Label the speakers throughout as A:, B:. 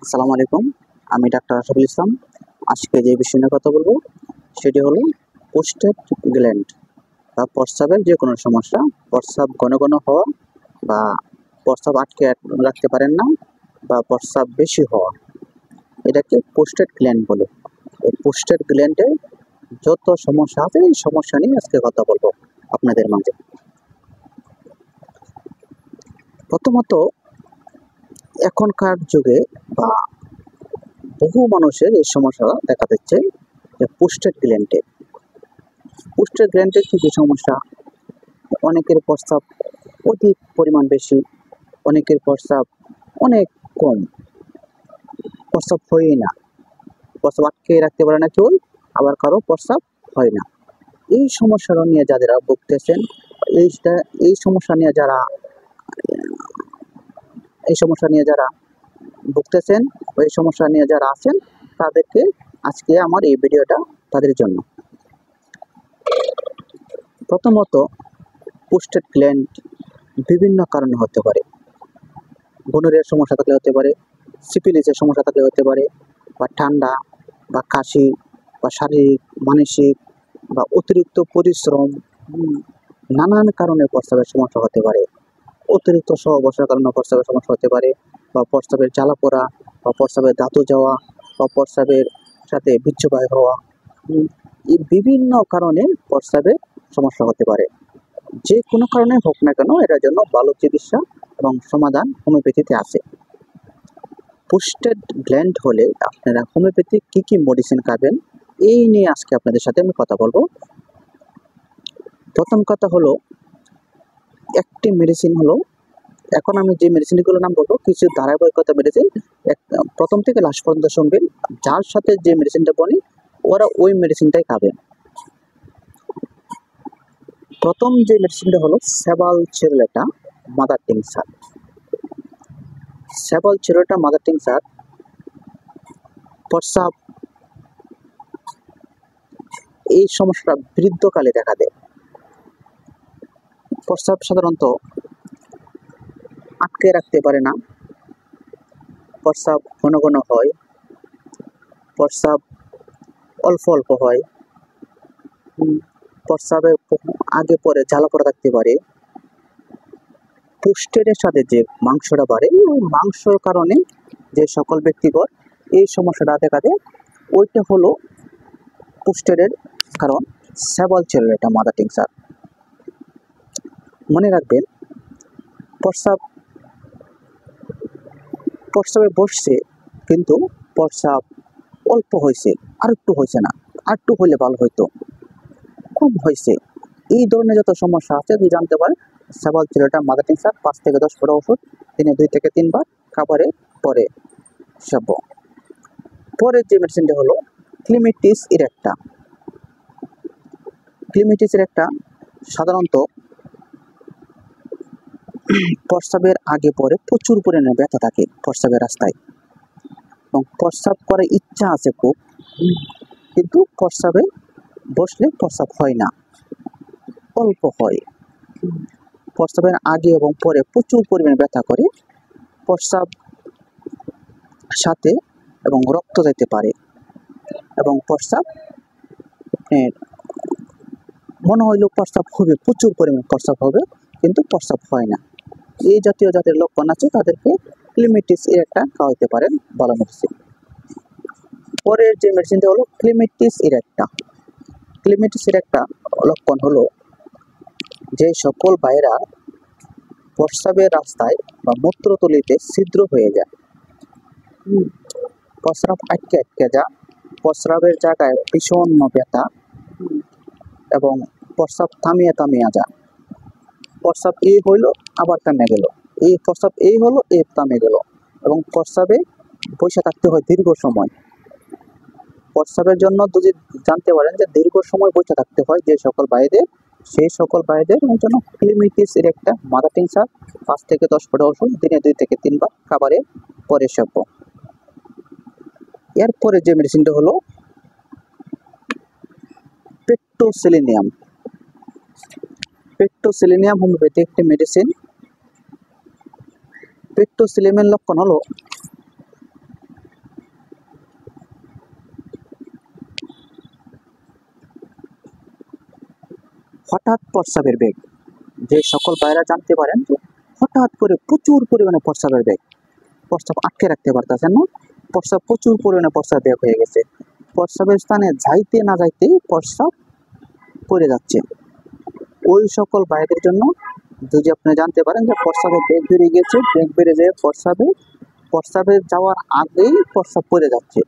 A: আসসালামু আলাইকুম। আমি ডাক্তার আশরাফুল ইসলাম। আজকে যে বিষয় নিয়ে কথা বলবো সেটি হলো প্রোস্টেট গ্ল্যান্ড বা প্রস্রাবের যে কোনো সমস্যা, প্রস্রাব ঘন ঘন হওয়া বা প্রস্রাব আটকে রাখতে পারেন না বা প্রস্রাব বেশি হওয়া, এটাকে প্রোস্টেট গ্ল্যান্ড বলে। এই প্রোস্টেট গ্ল্যান্ডের যত সমস্যা আছে এই সমস্যা নিয়ে আজকে কথা বলবো আপনাদের মাঝে। প্রথমত, এখনকার যুগে বা বহু মানুষের এই সমস্যা দেখা দিচ্ছে যে প্রোস্টেট গ্ল্যান্ডের কি কি সমস্যা। অনেকের প্রস্রাব অধিক পরিমাণ বেশি, অনেকের প্রস্রাব অনেক কম, প্রস্রাব হয়ই না, প্রস্রাব আটকে রাখতে পারে না কেউ, আবার কারো প্রস্রাব হয় না। এই সমস্যাটা নিয়ে যারা ভুগতেছেন, এইটা এই সমস্যা নিয়ে যারা এই সমস্যা নিয়ে যারা ভুগতেছেন, এই সমস্যা নিয়ে যারা আছেন, তাদেরকে আজকে আমার এই ভিডিওটা তাদের জন্য। প্রথমত, প্রোস্টেট গ্ল্যান্ড বিভিন্ন কারণে হতে পারে। গনোরিয়ার সমস্যা থাকলে হতে পারে, সিফিলিসের সমস্যা থাকলে হতে পারে, বা ঠান্ডা বা কাশি বা শারীরিক মানসিক বা অতিরিক্ত পরিশ্রম, নানান কারণে প্রস্রাবের সমস্যা হতে পারে। অতিরিক্ত সহবাসের কারণে প্রস্রাবের সমস্যা হতে পারে, বা প্রস্রাবের জ্বালা পোড়া, বা প্রস্রাবের দাঁতু যাওয়া, বা প্রস্রাবের সাথে বীর্যবাহ হওয়া, এই বিভিন্ন কারণে প্রস্রাবের সমস্যা হতে পারে। যে কোনো কারণে হোক না কেন, এটার জন্য ভালো চিকিৎসা এবং সমাধান হোমিওপ্যাথিতে আছে। প্রোস্টেট গ্ল্যান্ড হলে আপনারা হোমিওপ্যাথিক কী কী মেডিসিন খাবেন, এই নিয়ে আজকে আপনাদের সাথে আমি কথা বলবো। প্রথম কথা হলো, একটি মেডিসিন হলো, এখন আমি যে মেডিসিনগুলোর নাম বলবো কিছু ধারাবাহিকতা মেডিসিন, প্রথম থেকে লাস্ট পর্যন্ত শুনবেন। যার সাথে যে মেডিসিনটা বলি ওরা ওই মেডিসিনটাই খাবেন। প্রথম যে মেডিসিনটা হলো সেবালচিরলেটা মাদার টিংচার। সেবালচিরলেটা মাদার টিংচার প্রস্রাব এই সমস্যাটা বৃদ্ধকালে দেখা দেয়। প্রস্রাব সাধারণত আটকে রাখতে পারে না, প্রস্রাব ঘন ঘন হয়, প্রস্রাব অল্প অল্প হয়, প্রস্রাবের আগে পরে জ্বালা পড়া থাকতে পারে। প্রোস্টেটের সাথে যে মাংসটা বাড়ে, ওই মাংসর কারণে যে সকল ব্যক্তিগত এই সমস্যাটা দেখা দেয়, ওইটা হলো প্রোস্টেটের কারণ সেবালচিরলেটা মাদার টিংচার। মনে রাখবেন, প্রস্রাবে বসছে কিন্তু প্রস্রাব অল্প হয়েছে, আর একটু হয়েছে না, আর একটু হলে ভালো হইতো, কম হয়েছে, এই ধরনের যত সমস্যা আছে যদি জানতে পারেন, সেবালচিরলেটা মাদার টিংচার 5 থেকে 10 ফোঁটা ওষুধ দিনে 2 থেকে 3 বার খাবারের পরে সেব্য। পরের যে মেডিসিনটা হলো ক্লিমিটিস ইরেক্টা। ক্লিমিটিস ইরেক্টা সাধারণত প্রস্রাবের আগে পরে প্রচুর পরিমাণে ব্যথা থাকে প্রস্রাবের রাস্তায়, এবং প্রস্রাব করার ইচ্ছা আছে খুব, কিন্তু প্রস্রাবে বসলে প্রস্রাব হয় না, অল্প হয়। প্রস্রাবের আগে এবং পরে প্রচুর পরিমাণে ব্যথা করে, প্রস্রাব সাথে এবং রক্ত যেতে পারে, এবং প্রস্রাব মনে হইল প্রস্রাব হবে, প্রচুর পরিমাণে প্রস্রাব হবে, কিন্তু প্রস্রাব হয় না। এই জাতীয় যাদের লক্ষণ আছে তাদেরকে ক্লিমিটিস ইরেক্টা খাওয়াইতে পারেন, ভালো মেডিসিন। পরের যে মেডিসিনটা হলো ক্লিমিটিস ইরেক্টা। ক্লিমিটিস ইরেক্টা লক্ষণ হলো, যে সকল ভাইরা প্রস্রাবের রাস্তায় বা মূত্রথলিতে ছিদ্র হয়ে যায়, প্রস্রাব আটকে আটকে যায়, প্রস্রাবের জায়গায় ভীষণ ব্যথা, এবং প্রস্রাব থামিয়ে থামিয়ে যায়, প্রস্রাব এই হইল আবার থামে গেল, এই প্রস্রাব এই হলো এই থামে গেল, এবং প্রস্রাবে বসে থাকতে হয় দীর্ঘ সময়। প্রস্রাবের জন্য যদি জানতে পারেন যে দীর্ঘ সময় বসে থাকতে হয় যে সকল ভাইদের, সেই সকল ভাইদের জন্য ক্লিমিটিস ইরেক্টা মাদার টিংচার 5 থেকে 10 ফোঁটা ওষুধ দিনে 2 থেকে 3 বার খাবারের পরে সেব্য। এরপরে যে মেডিসিনটা হলো পেট্টোসেলিনিয়াম। পেট্টোসেলিনিয়াম হোমিওপ্যাথি একটি মেডিসিন। পেট্টোসেলিনিয়ামের লক্ষণ হলো, হঠাৎ প্রস্রাবের বেগ, যে সকল ভাইরা জানতে পারেন যে হঠাৎ করে প্রচুর পরিমাণে প্রস্রাবের বেগ, প্রস্রাব আটকে রাখতে পারতেছেন না, প্রস্রাব প্রচুর পরিমাণে প্রস্রাব বেগ হয়ে গেছে, প্রস্রাবের স্থানে যাইতে না যাইতেই প্রস্রাব পড়ে যাচ্ছে, ওই সকল ভাইদের জন্য যদি আপনি জানতে পারেন যে প্রস্রাবের বেগ বেড়ে গেছে, বেগ বেড়ে যেয়ে প্রস্রাবে যাওয়ার আগেই প্রস্রাব পড়ে যাচ্ছে,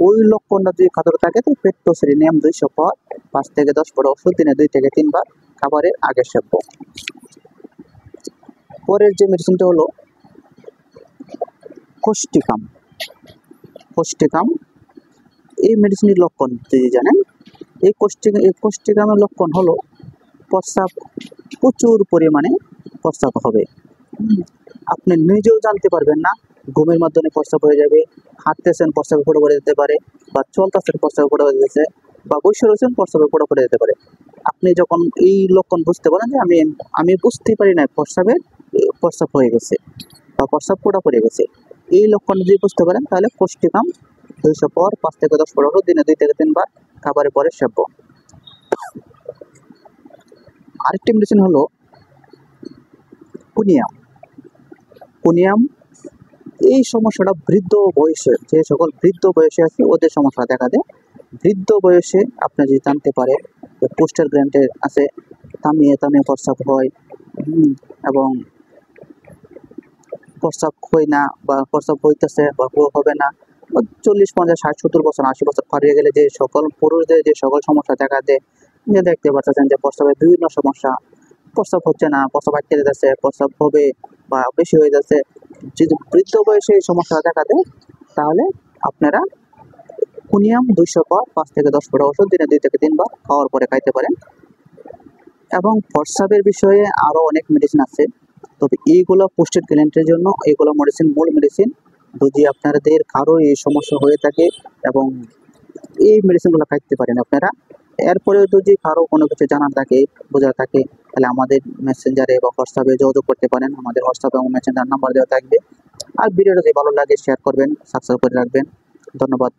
A: ওই লক্ষণটা যদি কারোর থাকে তো পেট্রোসেরিনিয়াম 200 পর 5 থেকে 10 পর ওষুধ দিনে 2 থেকে 3 বার খাবারের আগে সেব্য। পরের যে মেডিসিনটা হলো কোষ্টিকাম। কোষ্টিকাম এই মেডিসিনের লক্ষণ যদি জানেন, এই কোষ্টিকামের লক্ষণ হলো প্রস্রাব প্রচুর পরিমাণে প্রস্রাব হবে, আপনি নিজেও জানতে পারবেন না, ঘুমের মাধ্যমে প্রস্রাব হয়ে যাবে, হাঁটতেছেন প্রস্রাবে পড়ে পড়ে যেতে পারে, বা চলতেছেন প্রস্রাবে পড়ে পড়ে যেতে, বা বসে রয়েছেন প্রস্রাবে পড়ে পড়ে যেতে পারে। আপনি যখন এই লক্ষণ বুঝতে পারেন যে আমি বুঝতেই পারি না প্রস্রাব হয়ে গেছে বা প্রস্রাব পড়া পড়ে গেছে, এই লক্ষণ যদি বুঝতে পারেন তাহলে কোষ্টিকাম 200 পর 5 থেকে 10 পর দিনে 2 থেকে 3 বার খাবারের পরে সেব্য। আরেকটি মেডিসিন হলো পুনিয়াম। পুনিয়াম এই সমস্যাটা বৃদ্ধ বয়সে, যে সকল বৃদ্ধ বয়সে আছে ওদের সমস্যা দেখা দেয়। বৃদ্ধ বয়সে আপনি যদি জানতে পারে পোস্টার গ্ল্যান্ডের আছে, থামিয়ে থামিয়ে প্রস্রাব হয় এবং প্রস্রাব হয় না বা প্রস্রাব হইতেছে বা হবে না, 40, 50, 60, 70 বছর 80 বছর পার হয়ে গেলে যে সকল পুরুষদের যে সকল সমস্যা দেখা দেয়, যে দেখতে পাচ্ছেন যে প্রস্রাবের বিভিন্ন সমস্যা, প্রস্রাব হচ্ছে না, প্রস্রাব আটকে যাচ্ছে, প্রস্রাব হবে বা বেশি হয়ে যাচ্ছে, যদি বৃদ্ধ বয়সে এই সমস্যা দেখা দেয় তাহলে আপনারা পুনিয়াম 200 পর 5 থেকে 10 পর ওষুধ দিনে 2 থেকে 3 বার খাওয়ার পরে খাইতে পারেন। এবং প্রস্রাবের বিষয়ে আরও অনেক মেডিসিন আছে, তবে এইগুলো পোস্টেড গ্ল্যান্ডের জন্য এইগুলো মেডিসিন মূল মেডিসিন। যদি আপনাদের কারো এই সমস্যা হয়ে থাকে এবং এই মেডিসিনগুলো খাইতে পারেন আপনারা, এরপরেও যদি কারো কোনো কিছু জানার থাকে, বোঝার থাকে, তাহলে আমাদের মেসেঞ্জারে বা হোয়াটসঅ্যাপে যোগাযোগ করতে পারেন, আমাদের হোয়াটসঅ্যাপ এবং মেসেঞ্জার নাম্বার দেওয়া থাকবে। আর ভিডিওটা যদি ভালো লাগে শেয়ার করবেন, সাবস্ক্রাইব করে রাখবেন। ধন্যবাদ।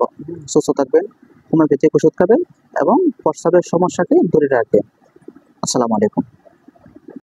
A: সুস্থ থাকবেন, হোমিওপ্যাথিক ওষুধ খাবেন এবং প্রস্রাবের সমস্যাকে দূরে রাখবেন। আসসালামু আলাইকুম।